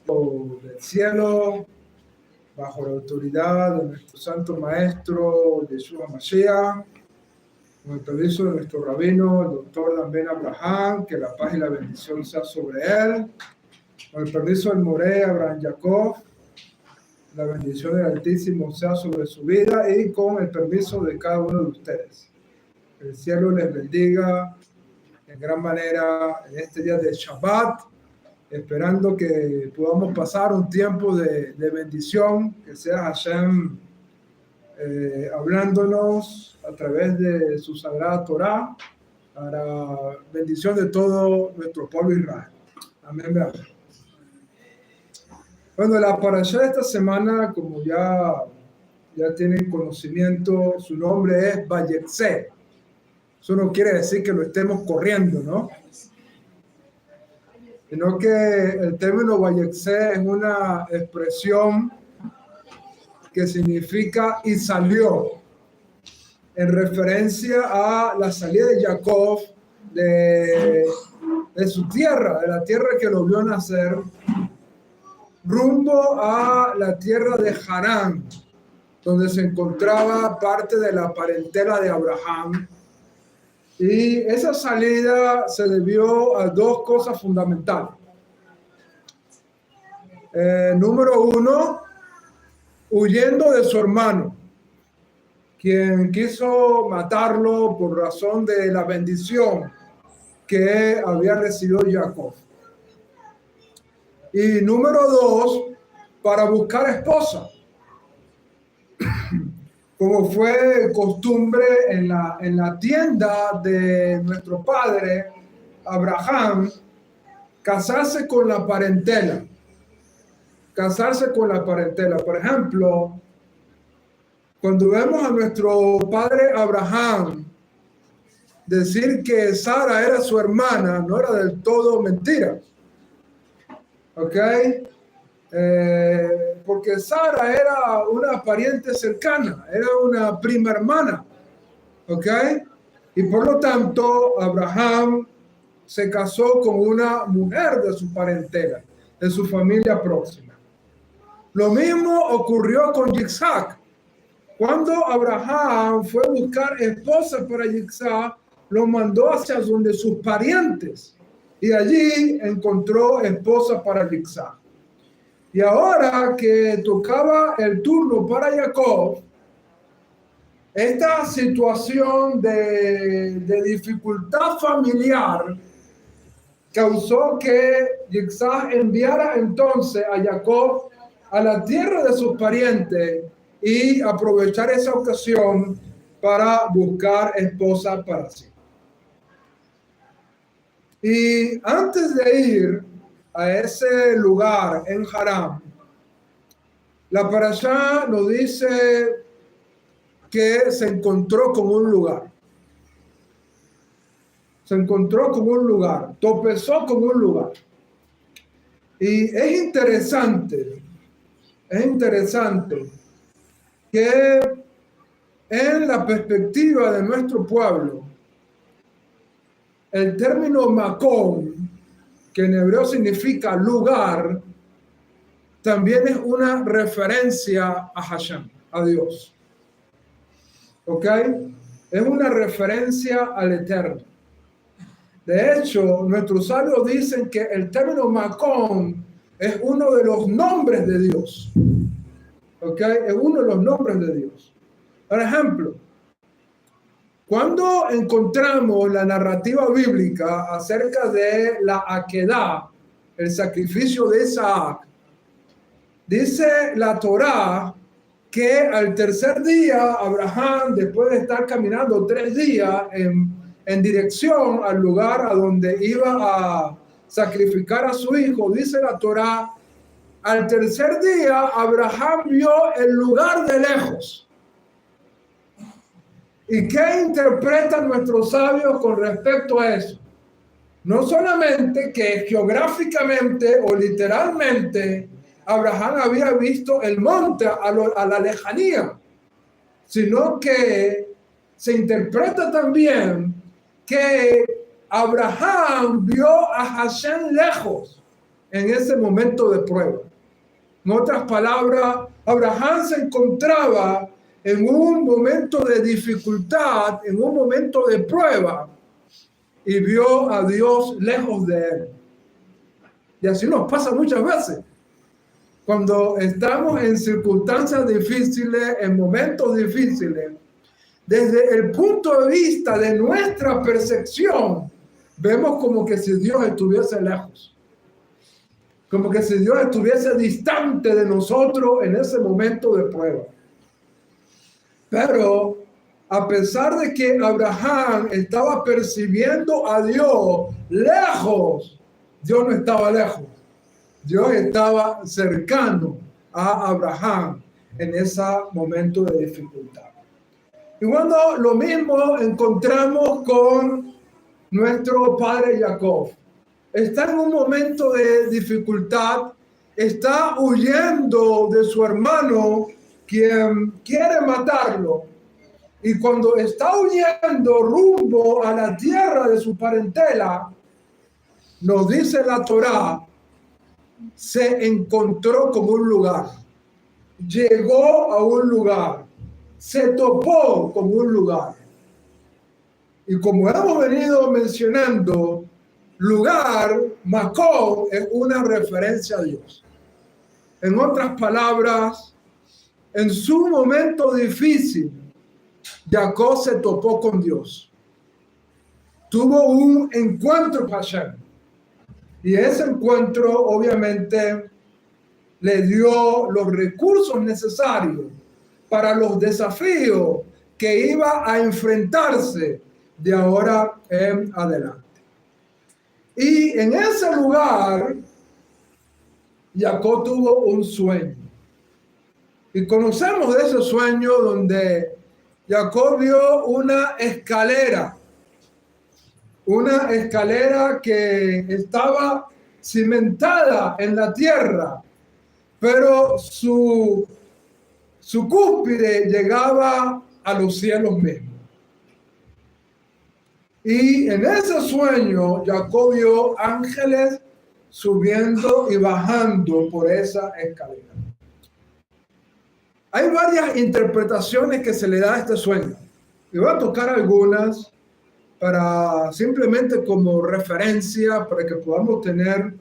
del cielo, bajo la autoridad de nuestro santo maestro Yeshua Mashiach, con el permiso de nuestro rabino, el doctor Dan Ben Abraham, que la paz y la bendición sea sobre él, con el permiso del Moré Abraham Jacob, la bendición del Altísimo sea sobre su vida, y con el permiso de cada uno de ustedes. Que el cielo les bendiga en gran manera en este día de Shabbat, esperando que podamos pasar un tiempo de bendición, que sea Hashem hablándonos a través de su sagrada Torah, para bendición de todo nuestro pueblo Israel. Amén. Bueno, la parashá de esta semana, como ya tienen conocimiento, su nombre es Vayetze. Eso no quiere decir que lo estemos corriendo, ¿no? Sino que el término Vayetze es una expresión que significa y salió, en referencia a la salida de Jacob de su tierra, de la tierra que lo vio nacer, rumbo a la tierra de Harán, donde se encontraba parte de la parentela de Abraham. Y esa salida se debió a dos cosas fundamentales. Número uno, huyendo de su hermano, quien quiso matarlo por razón de la bendición que había recibido Jacob. Y número dos, para buscar esposa, como fue costumbre en la tienda de nuestro padre Abraham, casarse con la parentela. Por ejemplo, cuando vemos a nuestro padre Abraham decir que Sara era su hermana, no era del todo mentira. ¿Ok? Porque Sara era una pariente cercana, era una prima hermana. ¿Ok? Y por lo tanto, Abraham se casó con una mujer de su parentela, de su familia próxima. Lo mismo ocurrió con Yitzhak. Cuando Abraham fue a buscar esposa para Yitzhak, lo mandó hacia donde sus parientes, y allí encontró esposa para Yitzhak. Y ahora que tocaba el turno para Jacob, esta situación de dificultad familiar causó que Yitzhak enviara entonces a Jacob a la tierra de sus parientes y aprovechar esa ocasión para buscar esposa para sí. Y antes de ir a ese lugar en Harán, la parashá nos dice que se encontró con un lugar. Tropezó con un lugar. Y es interesante que en la perspectiva de nuestro pueblo, el término Macón, que en hebreo significa lugar, también es una referencia a Hashem, a Dios. ¿Ok? Es una referencia al Eterno. De hecho, nuestros sabios dicen que el término Macón es uno de los nombres de Dios. ¿Ok? Es uno de los nombres de Dios. Por ejemplo, cuando encontramos la narrativa bíblica acerca de la Akedah, el sacrificio de Isaac, dice la Torá que al tercer día Abraham, después de estar caminando 3 días en dirección al lugar a donde iba a sacrificar a su hijo, dice la Torá, al tercer día Abraham vio el lugar de lejos. ¿Y qué interpretan nuestros sabios con respecto a eso? No solamente que geográficamente o literalmente Abraham había visto el monte a la lejanía, sino que se interpreta también que Abraham vio a Hashem lejos. en ese momento de prueba. En otras palabras, Abraham se encontraba en un momento de dificultad, en un momento de prueba, y vio a Dios lejos de él. Y así nos pasa muchas veces. Cuando estamos en circunstancias difíciles, en momentos difíciles, desde el punto de vista de nuestra percepción, vemos como que si Dios estuviese lejos. Como que si Dios estuviese distante de nosotros en ese momento de prueba. Pero a pesar de que Abraham estaba percibiendo a Dios lejos, Dios no estaba lejos. Dios estaba cercano a Abraham en ese momento de dificultad. Y cuando lo mismo encontramos con nuestro padre Jacob. Está en un momento de dificultad, está huyendo de su hermano quien quiere matarlo. Y cuando está huyendo rumbo a la tierra de su parentela, nos dice la Torá, se encontró con un lugar, llegó a un lugar, se topó con un lugar. Y como hemos venido mencionando, lugar, Macón, es una referencia a Dios. En otras palabras, en su momento difícil, Jacob se topó con Dios. Tuvo un encuentro con Hashem. Y ese encuentro, obviamente, le dio los recursos necesarios para los desafíos que iba a enfrentarse de ahora en adelante. Y en ese lugar, Jacob tuvo un sueño. Y conocemos de ese sueño donde Jacob vio una escalera que estaba cimentada en la tierra, pero su cúspide llegaba a los cielos mismos. Y en ese sueño, Jacob vio ángeles subiendo y bajando por esa escalera. Hay varias interpretaciones que se le da a este sueño. Y voy a tocar algunas para simplemente como referencia, para que podamos tener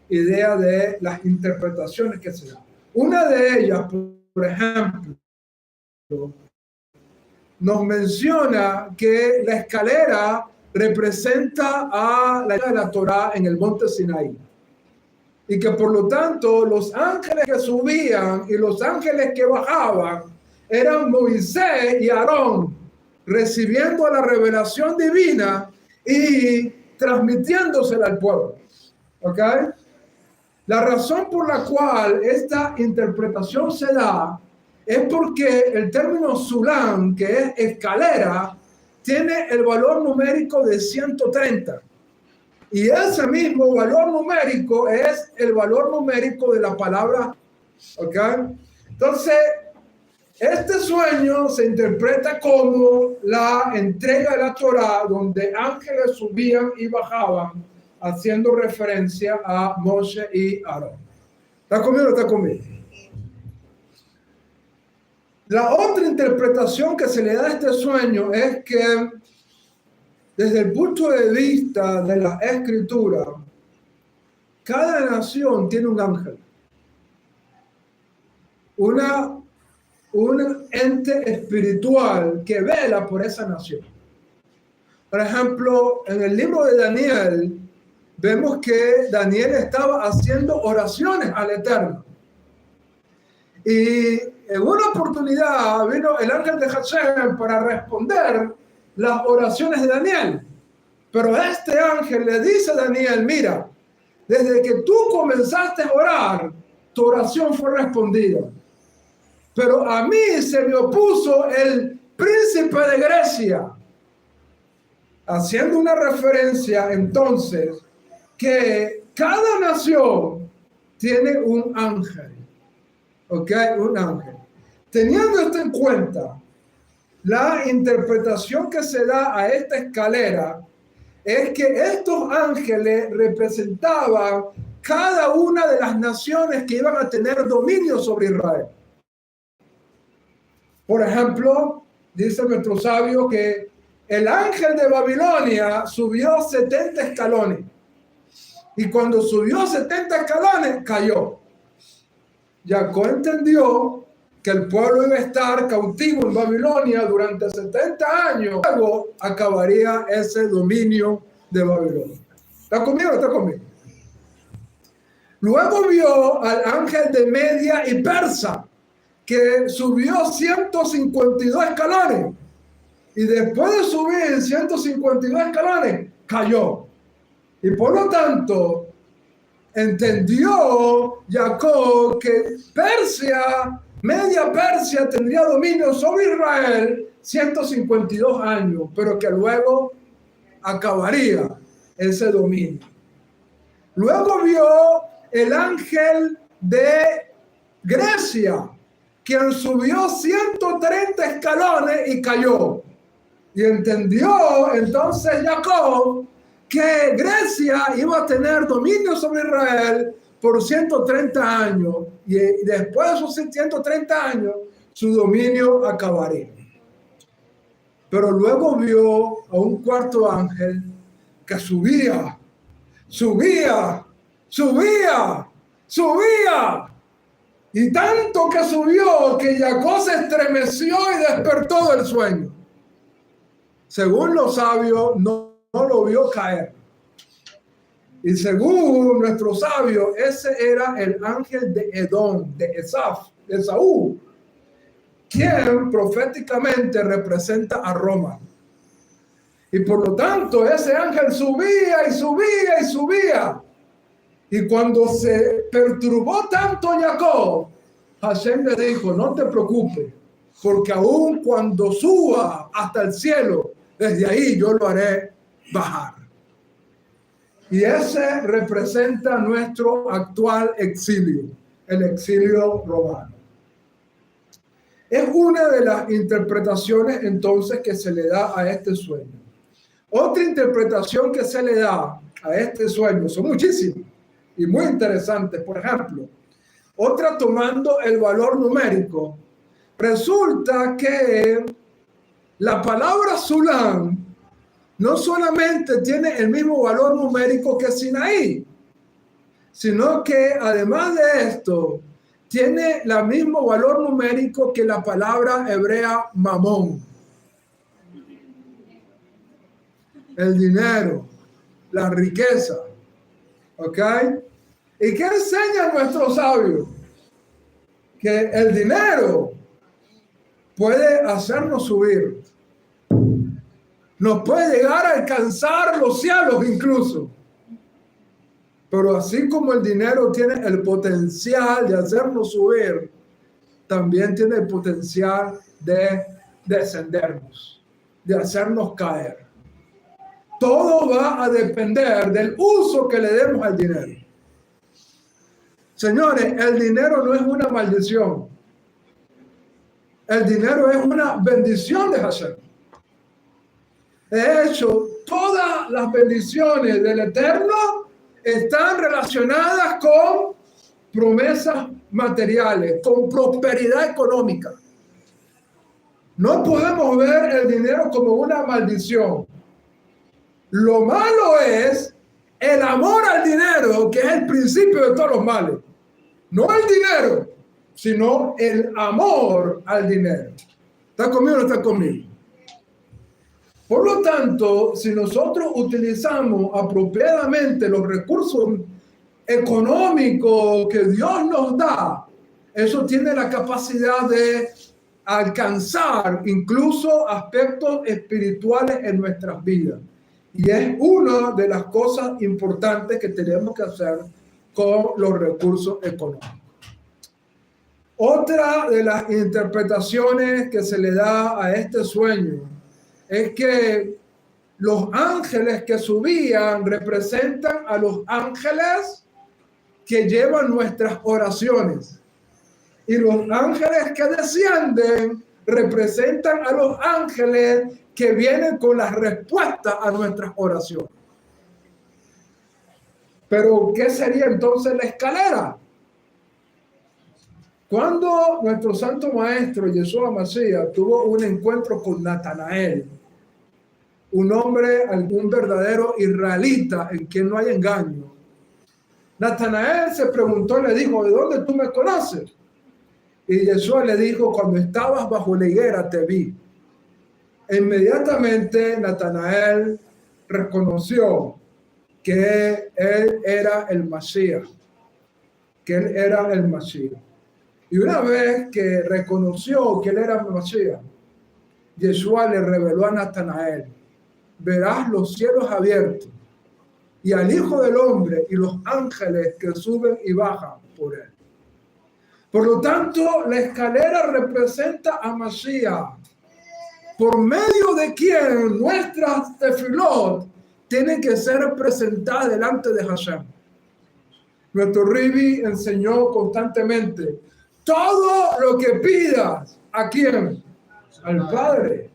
idea de las interpretaciones que se dan. Una de ellas, por ejemplo, nos menciona que la escalera representa a la Torá en el monte Sinaí. Y que por lo tanto los ángeles que subían y los ángeles que bajaban eran Moisés y Aarón, recibiendo la revelación divina y transmitiéndosela al pueblo. ¿Ok? La razón por la cual esta interpretación se da es porque el término Sulam, que es escalera, tiene el valor numérico de 130. Y ese mismo valor numérico es el valor numérico de la palabra. ¿Ok? Entonces, este sueño se interpreta como la entrega de la Torá, donde ángeles subían y bajaban, haciendo referencia a Moshe y Aarón. ¿Está conmigo o está conmigo? La otra interpretación que se le da a este sueño es que, desde el punto de vista de la Escritura, cada nación tiene un ángel. Un ente espiritual que vela por esa nación. Por ejemplo, en el libro de Daniel, vemos que Daniel estaba haciendo oraciones al Eterno. Y en una oportunidad vino el ángel de Hashem para responder las oraciones de Daniel. Pero este ángel le dice a Daniel, mira, desde que tú comenzaste a orar, tu oración fue respondida. Pero a mí se me opuso el príncipe de Grecia. Haciendo una referencia entonces que cada nación tiene un ángel. ¿Ok? Un ángel. Teniendo esto en cuenta, la interpretación que se da a esta escalera es que estos ángeles representaban cada una de las naciones que iban a tener dominio sobre Israel. Por ejemplo, dice nuestro sabio que el ángel de Babilonia subió 70 escalones. Y cuando subió 70 escalones, cayó. Jacob entendió que el pueblo iba a estar cautivo en Babilonia durante 70 años. Luego acabaría ese dominio de Babilonia. ¿Está conmigo o está conmigo? Luego vio al ángel de Media y Persa, que subió 152 escalones. Y después de subir 152 escalones, cayó. Y por lo tanto, entendió Jacob que Persia, Media Persia, tendría dominio sobre Israel 152 años, pero que luego acabaría ese dominio. Luego vio el ángel de Grecia, quien subió 130 escalones y cayó. Y entendió entonces Jacob que Grecia iba a tener dominio sobre Israel por 130 años. Y después de esos 130 años, su dominio acabaría. Pero luego vio a un cuarto ángel que subía. Y tanto que subió que Jacob se estremeció y despertó del sueño. Según los sabios, no lo vio caer. Y según nuestros sabios, ese era el ángel de Edom, de Esaú, quien proféticamente representa a Roma. Y por lo tanto, ese ángel subía. Y cuando se perturbó tanto Jacob, Hashem le dijo, no te preocupes, porque aun cuando suba hasta el cielo, desde ahí yo lo haré bajar. Y ese representa nuestro actual exilio, el exilio romano. Es una de las interpretaciones entonces que se le da a este sueño. Otra interpretación que se le da a este sueño, son muchísimas y muy interesantes. Por ejemplo, otra tomando el valor numérico, resulta que la palabra Sulam no solamente tiene el mismo valor numérico que Sinaí, sino que además de esto, tiene el mismo valor numérico que la palabra hebrea mamón. El dinero, la riqueza. ¿Ok? ¿Y qué enseñan nuestros sabios? Que el dinero puede hacernos subir. Nos puede llegar a alcanzar los cielos incluso. Pero así como el dinero tiene el potencial de hacernos subir, también tiene el potencial de descendernos, de hacernos caer. Todo va a depender del uso que le demos al dinero. Señores, el dinero no es una maldición. El dinero es una bendición de Hashem. De hecho, todas las bendiciones del Eterno están relacionadas con promesas materiales, con prosperidad económica. No podemos ver el dinero como una maldición. Lo malo es el amor al dinero, que es el principio de todos los males. No el dinero, sino el amor al dinero. ¿Está conmigo o no está conmigo? Por lo tanto, si nosotros utilizamos apropiadamente los recursos económicos que Dios nos da, eso tiene la capacidad de alcanzar incluso aspectos espirituales en nuestras vidas. Y es una de las cosas importantes que tenemos que hacer con los recursos económicos. Otra de las interpretaciones que se le da a este sueño es que los ángeles que subían representan a los ángeles que llevan nuestras oraciones. Y los ángeles que descienden representan a los ángeles que vienen con las respuestas a nuestras oraciones. Pero, ¿qué sería entonces la escalera? Cuando nuestro santo maestro Yeshua Mashiach tuvo un encuentro con Natanael, un hombre, un verdadero israelita en quien no hay engaño, Natanael se preguntó, le dijo, ¿de dónde tú me conoces? Y Yeshua le dijo, cuando estabas bajo la higuera te vi. E inmediatamente Natanael reconoció que él era el Mashiach, que él era el Mashiach. Y una vez que reconoció que él era el Mashiach, Yeshua le reveló a Natanael, verás los cielos abiertos y al Hijo del Hombre y los ángeles que suben y bajan por él. Por lo tanto, la escalera representa a Mashiach, por medio de quien nuestras tefilot tienen que ser presentadas delante de Hashem. Nuestro Ribi enseñó constantemente, todo lo que pidas, ¿a quién? Al Padre.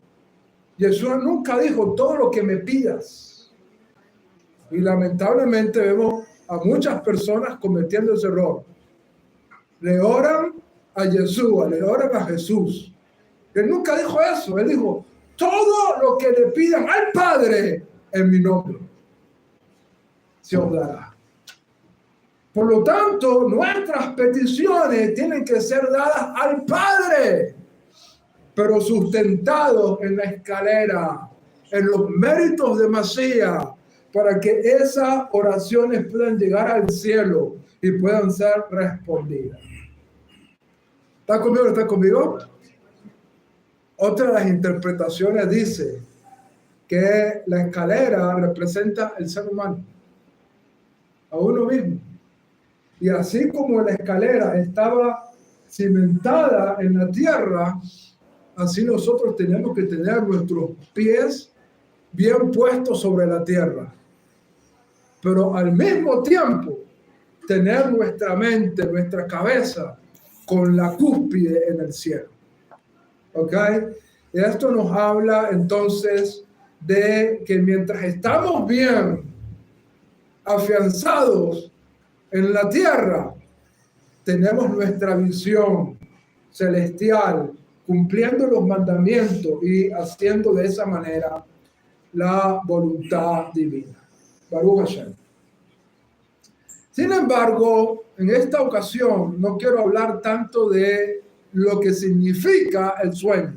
Yeshua nunca dijo, todo lo que me pidas. Y lamentablemente vemos a muchas personas cometiendo ese error. Le oran a Yeshua, le oran a Jesús. Él nunca dijo eso. Él dijo, todo lo que le pidan al Padre en mi nombre se os dará. Por lo tanto, nuestras peticiones tienen que ser dadas al Padre, pero sustentados en la escalera, en los méritos de Mashiach, para que esas oraciones puedan llegar al cielo y puedan ser respondidas. ¿Está conmigo? ¿Está conmigo? Otra de las interpretaciones dice que la escalera representa el ser humano, a uno mismo. Y así como la escalera estaba cimentada en la tierra, así nosotros tenemos que tener nuestros pies bien puestos sobre la tierra. Pero al mismo tiempo, tener nuestra mente, nuestra cabeza, con la cúspide en el cielo. ¿Ok? Y esto nos habla entonces de que mientras estamos bien afianzados en la tierra, tenemos nuestra visión celestial, cumpliendo los mandamientos y haciendo de esa manera la voluntad divina. Baruch Hashem. Sin embargo, en esta ocasión no quiero hablar tanto de lo que significa el sueño,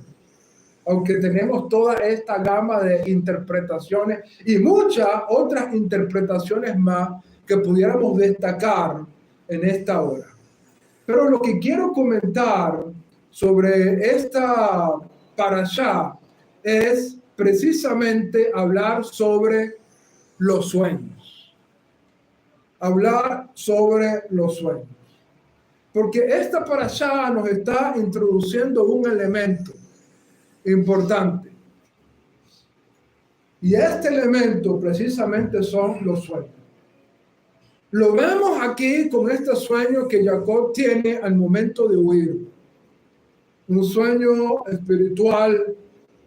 aunque tenemos toda esta gama de interpretaciones y muchas otras interpretaciones más que pudiéramos destacar en esta hora. Pero lo que quiero comentar sobre esta parashá es precisamente hablar sobre los sueños. Hablar sobre los sueños. Porque esta parashá nos está introduciendo un elemento importante. Y este elemento precisamente son los sueños. Lo vemos aquí con este sueño que Jacob tiene al momento de huir. Un sueño espiritual,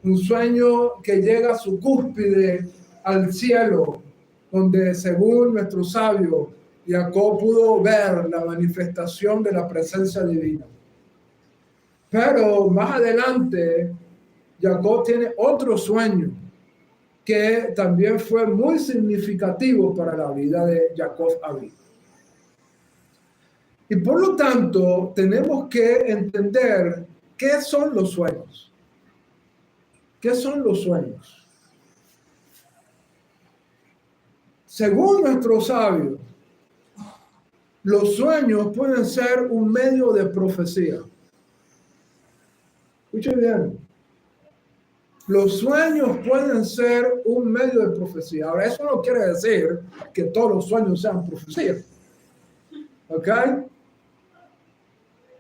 un sueño que llega a su cúspide al cielo, donde según nuestro sabio, Jacob pudo ver la manifestación de la presencia divina. Pero más adelante, Jacob tiene otro sueño que también fue muy significativo para la vida de Jacob Abí. Y por lo tanto, tenemos que entender qué son los sueños. ¿Qué son los sueños? Según nuestros sabios, los sueños pueden ser un medio de profecía. Escuchen bien. Los sueños pueden ser un medio de profecía. Ahora, eso no quiere decir que todos los sueños sean profecías. ¿Ok?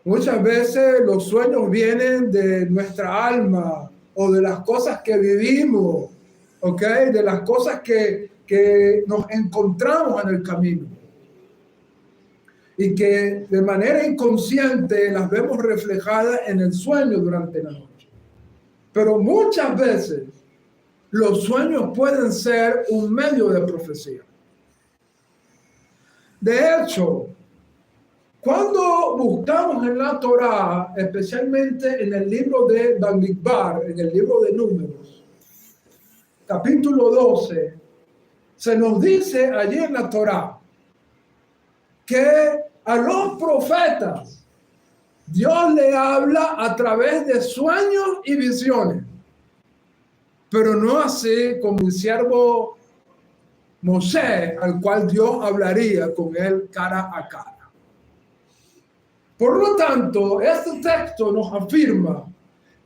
Muchas veces los sueños vienen de nuestra alma o de las cosas que vivimos, ¿ok? De las cosas que nos encontramos en el camino. Y que de manera inconsciente las vemos reflejadas en el sueño durante la noche. Pero muchas veces los sueños pueden ser un medio de profecía. De hecho, cuando buscamos en la Torá, especialmente en el libro de Bamidbar, en el libro de Números, capítulo 12, se nos dice allí en la Torá que a los profetas Dios le habla a través de sueños y visiones, pero no así como un siervo Moisés, al cual Dios hablaría con él cara a cara. Por lo tanto, este texto nos afirma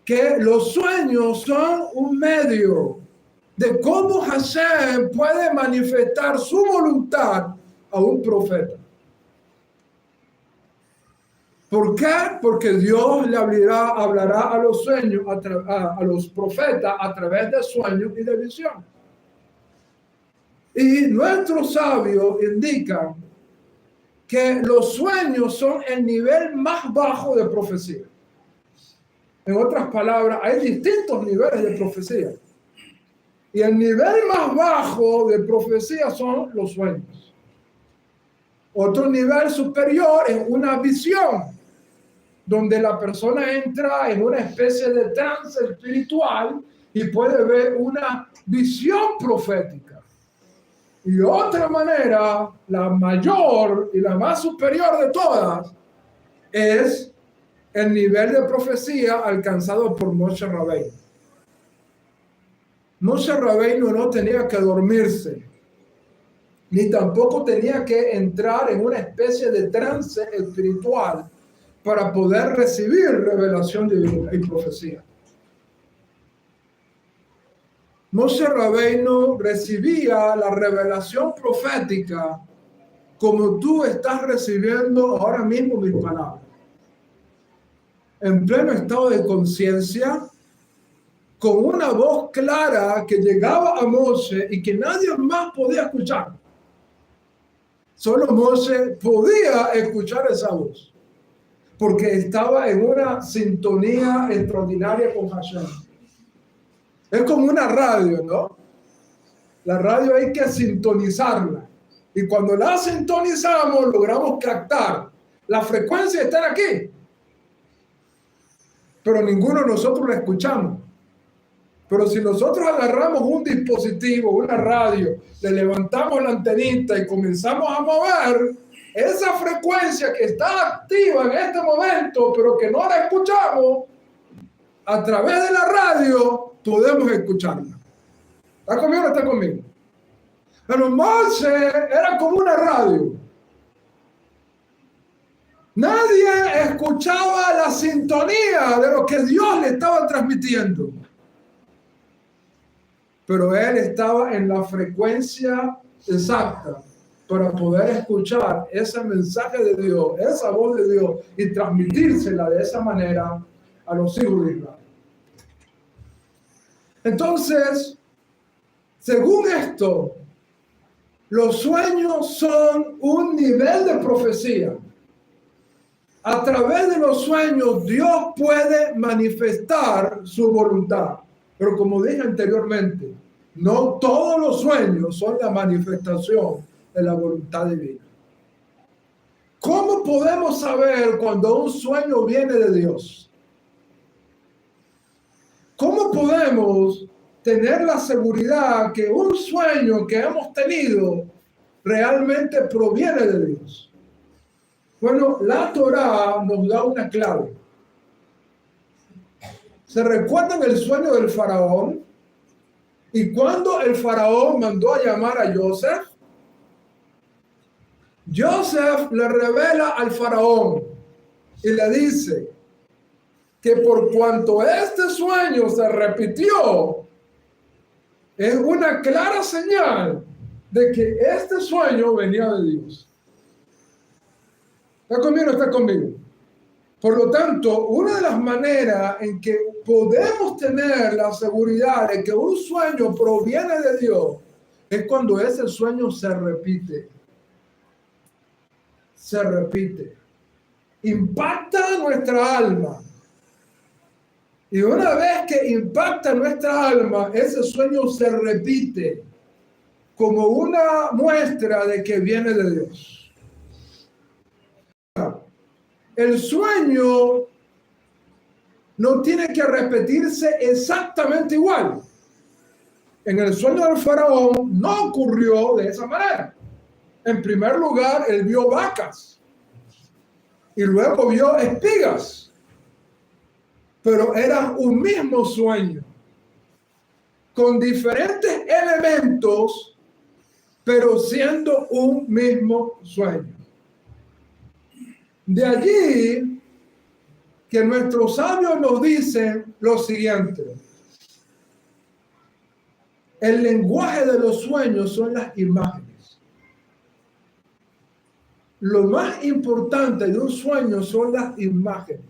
que los sueños son un medio de cómo Hashem puede manifestar su voluntad a un profeta. ¿Por qué? Porque Dios le hablará a los sueños, a los profetas a través de sueños y de visiones. Y nuestros sabios indican que los sueños son el nivel más bajo de profecía. En otras palabras, hay distintos niveles de profecía. Y el nivel más bajo de profecía son los sueños. Otro nivel superior es una visión, donde la persona entra en una especie de trance espiritual y puede ver una visión profética. Y otra manera, la mayor y la más superior de todas, es el nivel de profecía alcanzado por Moshe Rabbeinu. Moshe Rabbeinu no tenía que dormirse, ni tampoco tenía que entrar en una especie de trance espiritual para poder recibir revelación divina y profecía. Moshe Rabbeinu recibía la revelación profética como tú estás recibiendo ahora mismo mis palabras. En pleno estado de conciencia, con una voz clara que llegaba a Moshe y que nadie más podía escuchar. Solo Moshe podía escuchar esa voz, porque estaba en una sintonía extraordinaria con Hashem. Es como una radio, ¿no? La radio hay que sintonizarla. Y cuando la sintonizamos, logramos captar. La frecuencia está aquí. Pero ninguno de nosotros la escuchamos. Pero si nosotros agarramos un dispositivo, una radio, le levantamos la antenita y comenzamos a mover, esa frecuencia que está activa en este momento, pero que no la escuchamos, a través de la radio podemos escucharla. ¿Está conmigo o no está conmigo? Pero Moshe era como una radio. Nadie escuchaba la sintonía de lo que Dios le estaba transmitiendo. Pero él estaba en la frecuencia exacta para poder escuchar ese mensaje de Dios, esa voz de Dios, y transmitírsela de esa manera a los hijos de Israel. Entonces, según esto, los sueños son un nivel de profecía. A través de los sueños, Dios puede manifestar su voluntad. Pero como dije anteriormente, no todos los sueños son la manifestación de la voluntad divina. ¿Cómo podemos saber cuando un sueño viene de Dios? ¿Cómo podemos tener la seguridad que un sueño que hemos tenido realmente proviene de Dios? Bueno, la Torá nos da una clave. ¿Se recuerdan el sueño del faraón? Y cuando el faraón mandó a llamar a Joseph, Joseph le revela al faraón y le dice que por cuanto este sueño se repitió, es una clara señal de que este sueño venía de Dios. ¿Está conmigo o no está conmigo? Por lo tanto, una de las maneras en que podemos tener la seguridad de que un sueño proviene de Dios es cuando ese sueño se repite. Se repite. Impacta nuestra alma. Y una vez que impacta nuestra alma, ese sueño se repite como una muestra de que viene de Dios. el sueño no tiene que repetirse exactamente igual. En el sueño del faraón no ocurrió de esa manera. En primer lugar, él vio vacas y luego vio espigas, pero era un mismo sueño, con diferentes elementos, pero siendo un mismo sueño. De allí que nuestros sabios nos dicen lo siguiente: el lenguaje de los sueños son las imágenes. Lo más importante de un sueño son las imágenes,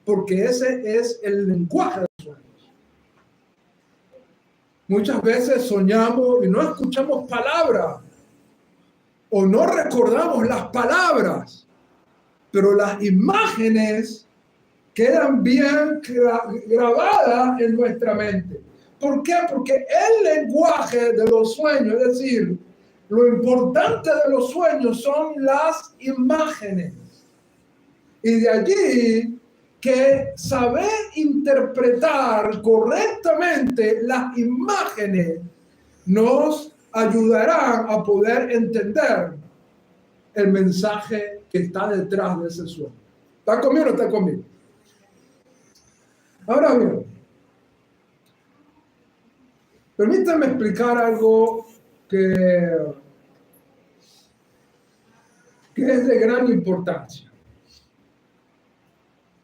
porque ese es el lenguaje de los sueños. Muchas veces soñamos y no escuchamos palabras, o no recordamos las palabras, pero las imágenes quedan bien grabadas en nuestra mente. ¿Por qué? Porque el lenguaje de los sueños, es decir, lo importante de los sueños son las imágenes. Y de allí que saber interpretar correctamente las imágenes nos ayudarán a poder entender el mensaje que está detrás de ese sueño. ¿Está conmigo o no está conmigo? Ahora bien, permítanme explicar algo que es de gran importancia.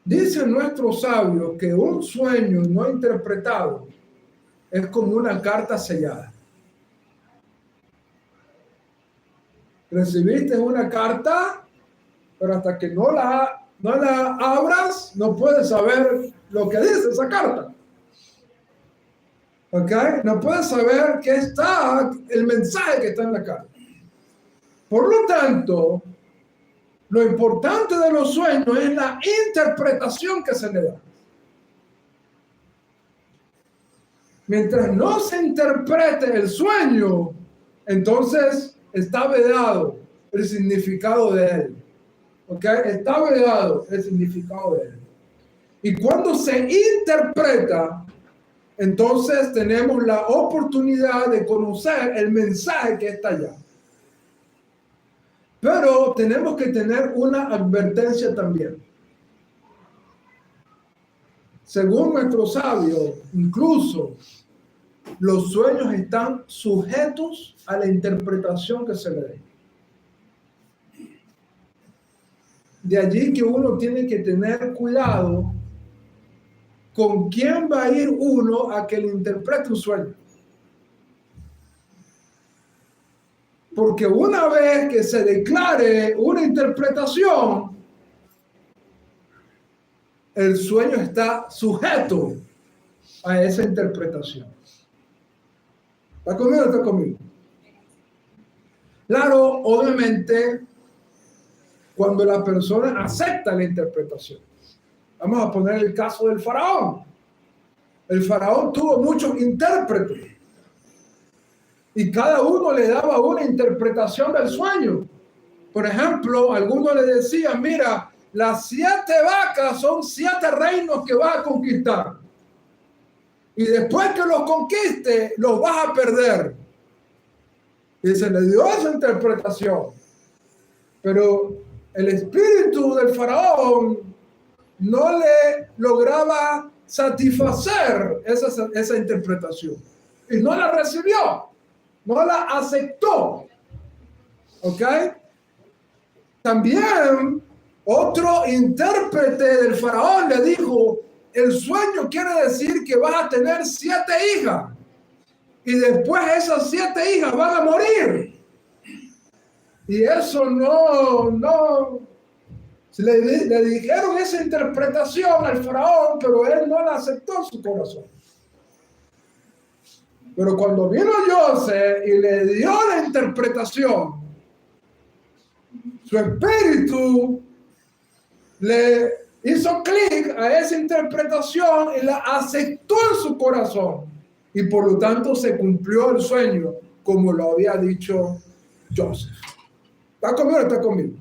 Dicen nuestros sabios que un sueño no interpretado es como una carta sellada. Recibiste una carta, pero hasta que no la abras, no puedes saber lo que dice esa carta. ¿Ok? No puedes saber qué está, el mensaje que está en la carta. Por lo tanto, lo importante de los sueños es la interpretación que se le da. Mientras no se interprete el sueño, entonces está vedado el significado de él. ¿Ok? Está vedado el significado de él. Y cuando se interpreta, entonces tenemos la oportunidad de conocer el mensaje que está allá. Pero tenemos que tener una advertencia también. Según nuestros sabios, incluso los sueños están sujetos a la interpretación que se le dé. De allí que uno tiene que tener cuidado con quién va a ir uno a que le interprete un sueño. Porque una vez que se declare una interpretación, el sueño está sujeto a esa interpretación. ¿Está conmigo o está conmigo? Claro, obviamente, cuando la persona acepta la interpretación. Vamos a poner el caso del faraón. El faraón tuvo muchos intérpretes y cada uno le daba una interpretación del sueño. Por ejemplo, algunos le decían: mira, las 7 vacas son 7 reinos que vas a conquistar. Y después que los conquiste, los vas a perder. Y se le dio esa interpretación. Pero el espíritu del faraón no le lograba satisfacer esa interpretación. Y no la recibió. No la aceptó. ¿Ok? También otro intérprete del faraón le dijo: el sueño quiere decir que vas a tener 7 hijas. Y después esas 7 hijas van a morir. Y eso no. Le dijeron esa interpretación al faraón, pero él no la aceptó en su corazón. Pero cuando vino Joseph y le dio la interpretación, su espíritu le hizo clic a esa interpretación y la aceptó en su corazón. Y por lo tanto se cumplió el sueño como lo había dicho Joseph. ¿Está conmigo o está conmigo?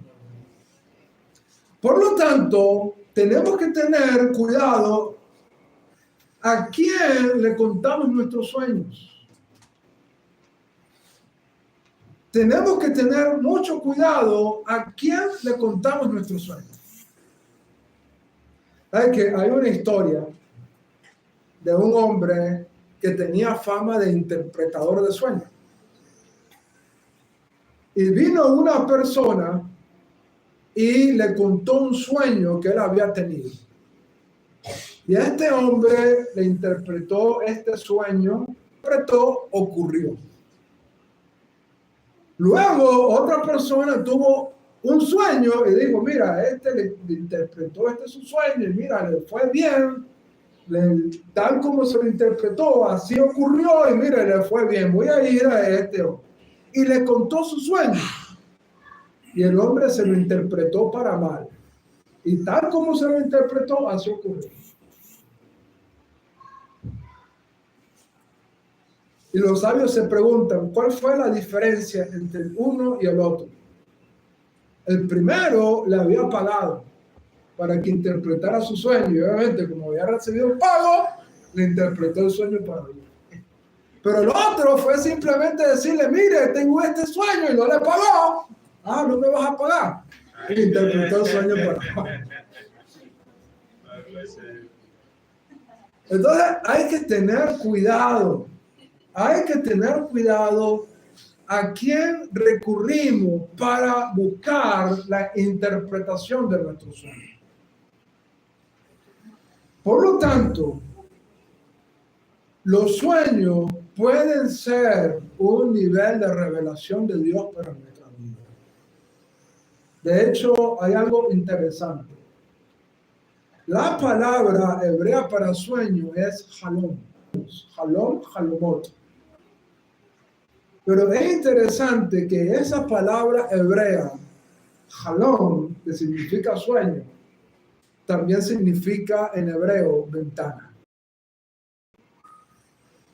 Por lo tanto, tenemos que tener cuidado a quién le contamos nuestros sueños. Tenemos que tener mucho cuidado a quién le contamos nuestros sueños. ¿Sabes que hay una historia de un hombre que tenía fama de interpretador de sueños? Y vino una persona y le contó un sueño que él había tenido. Y a este hombre le interpretó este sueño, ocurrió. Luego otra persona tuvo un sueño y dijo, mira, este le interpretó su sueño y mira, le fue bien, tal como se lo interpretó, así ocurrió y mira, le fue bien, voy a ir a este hombre. Y le contó su sueño. Y el hombre se lo interpretó para mal. Y tal como se lo interpretó, así ocurrió. Y los sabios se preguntan, ¿cuál fue la diferencia entre el uno y el otro? El primero le había pagado para que interpretara su sueño. Y obviamente, como había recibido el pago, le interpretó el sueño para él. Pero el otro fue simplemente decirle, mire, tengo este sueño y no le pagó. Ah, no me vas a pagar. Y le interpretó el sueño para él. Entonces hay que tener cuidado. Hay que tener cuidado a quién recurrimos para buscar la interpretación de nuestro sueño. Por lo tanto, los sueños pueden ser un nivel de revelación de Dios para nuestra vida. De hecho, hay algo interesante. La palabra hebrea para sueño es halom. Halom, halomot. Pero es interesante que esa palabra hebrea, halom, que significa sueño, también significa en hebreo ventana.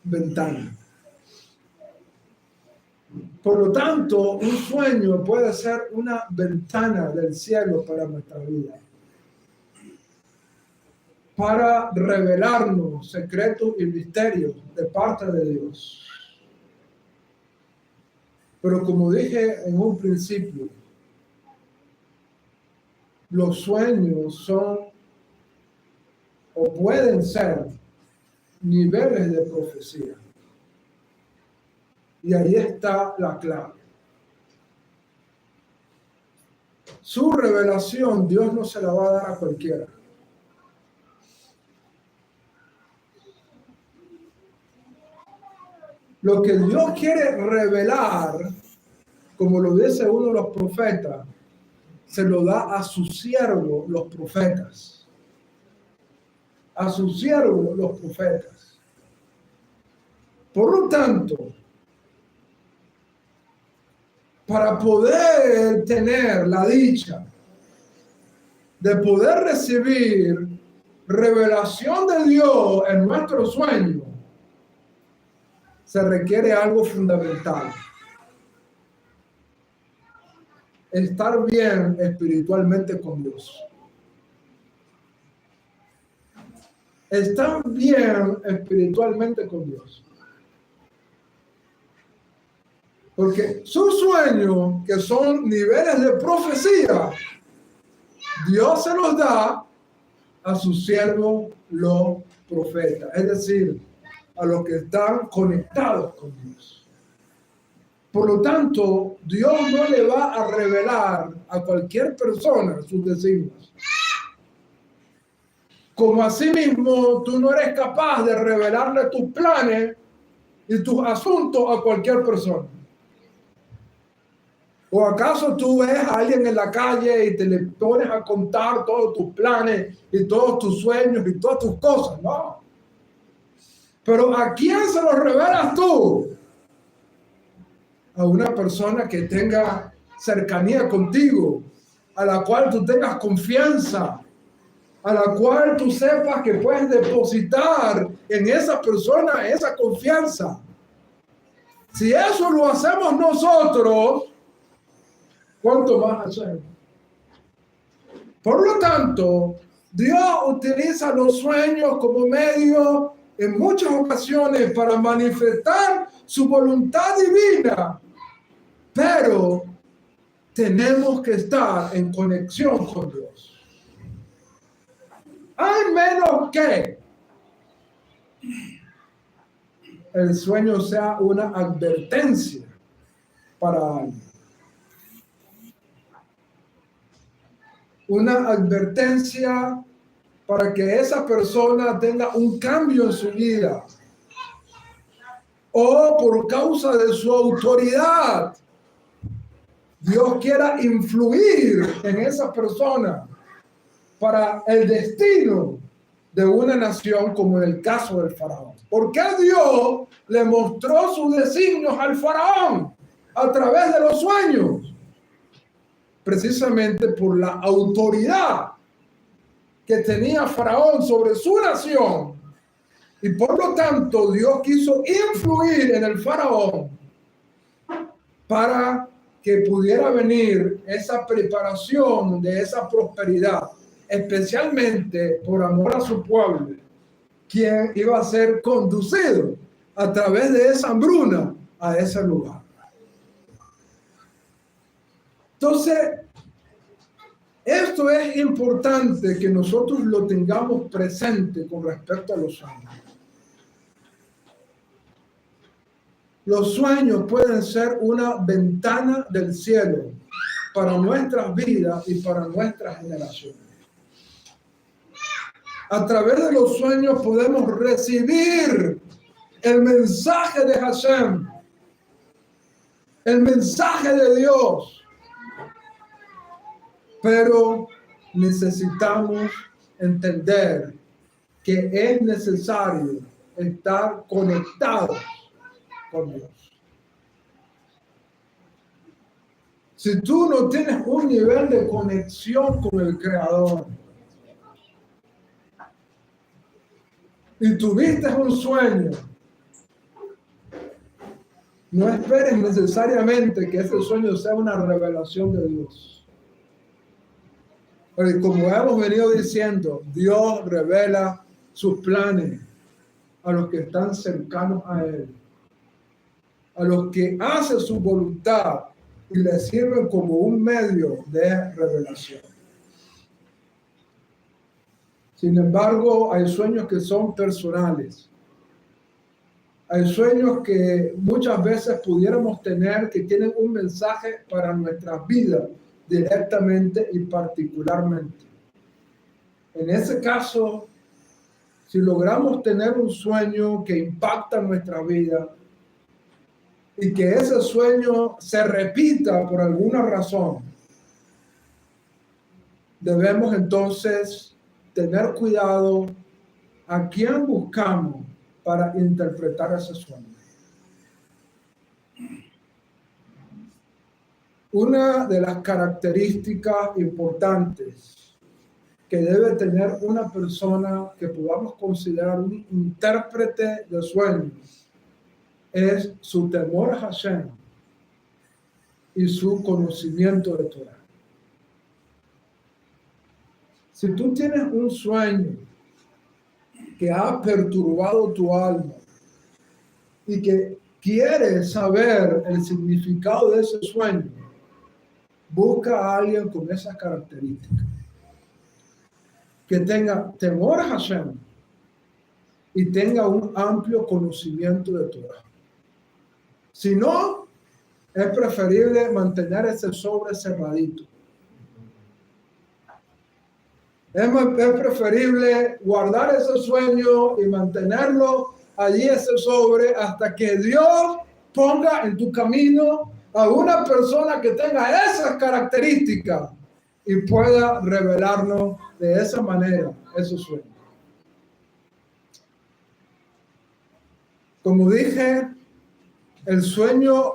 Ventana. Por lo tanto, un sueño puede ser una ventana del cielo para nuestra vida, para revelarnos secretos y misterios de parte de Dios. Pero como dije en un principio, los sueños son o pueden ser niveles de profecía. Y ahí está la clave. Su revelación Dios no se la va a dar a cualquiera. Lo que Dios quiere revelar, como lo dice uno de los profetas, se lo da a sus siervos, los profetas. A sus siervos, los profetas. Por lo tanto, para poder tener la dicha de poder recibir revelación de Dios en nuestro sueño, se requiere algo fundamental. Estar bien espiritualmente con Dios. Estar bien espiritualmente con Dios. Porque sus sueños, que son niveles de profecía, Dios se los da a sus siervos, los profetas. Es decir, a los que están conectados con Dios. Por lo tanto, Dios no le va a revelar a cualquier persona sus designios. Como asimismo, tú no eres capaz de revelarle tus planes y tus asuntos a cualquier persona. ¿O acaso tú ves a alguien en la calle y te le pones a contar todos tus planes y todos tus sueños y todas tus cosas? No. Pero ¿a quién se los revelas tú? A una persona que tenga cercanía contigo, a la cual tú tengas confianza, a la cual tú sepas que puedes depositar en esa persona esa confianza. Si eso lo hacemos nosotros, ¿cuánto más hacemos? Por lo tanto, Dios utiliza los sueños como medio en muchas ocasiones para manifestar su voluntad divina, pero tenemos que estar en conexión con Dios. Al menos que el sueño sea una advertencia para alguien. Una advertencia para que esa persona tenga un cambio en su vida. O por causa de su autoridad, Dios quiera influir en esa persona para el destino de una nación, como en el caso del faraón. ¿Por qué Dios le mostró sus designios al faraón a través de los sueños? Precisamente por la autoridad que tenía faraón sobre su nación. Y por lo tanto, Dios quiso influir en el faraón para que pudiera venir esa preparación de esa prosperidad, especialmente por amor a su pueblo, quien iba a ser conducido a través de esa hambruna a ese lugar. Entonces, esto es importante que nosotros lo tengamos presente con respecto a los sueños. Los sueños pueden ser una ventana del cielo para nuestras vidas y para nuestras generaciones. A través de los sueños podemos recibir el mensaje de Hashem, el mensaje de Dios. Pero necesitamos entender que es necesario estar conectados con Dios. Si tú no tienes un nivel de conexión con el Creador y tuviste un sueño, no esperes necesariamente que ese sueño sea una revelación de Dios. Porque como hemos venido diciendo, Dios revela sus planes a los que están cercanos a Él, a los que hacen su voluntad y le sirven como un medio de revelación. Sin embargo, hay sueños que son personales. Hay sueños que muchas veces pudiéramos tener que tienen un mensaje para nuestras vidas directamente y particularmente. En ese caso, si logramos tener un sueño que impacta nuestra vida y que ese sueño se repita por alguna razón, debemos entonces tener cuidado a quién buscamos para interpretar ese sueño. Una de las características importantes que debe tener una persona que podamos considerar un intérprete de sueños es su temor a Hashem y su conocimiento de Torah. Si tú tienes un sueño que ha perturbado tu alma y que quieres saber el significado de ese sueño, busca a alguien con esas características, que tenga temor a Hashem y tenga un amplio conocimiento de Torah. Si no, es preferible mantener ese sobre cerradito. Es preferible guardar ese sueño y mantenerlo allí, ese sobre, hasta que Dios ponga en tu camino a una persona que tenga esas características y pueda revelarnos de esa manera esos sueños. Como dije, el sueño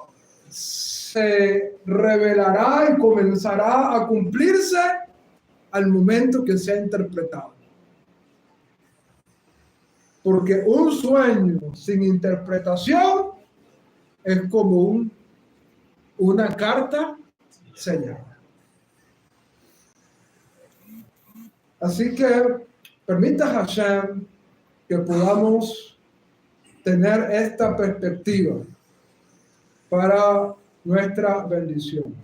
se revelará y comenzará a cumplirse al momento que sea interpretado. Porque un sueño sin interpretación es como una carta sellada. Así que permita Hashem que podamos tener esta perspectiva para nuestra bendición.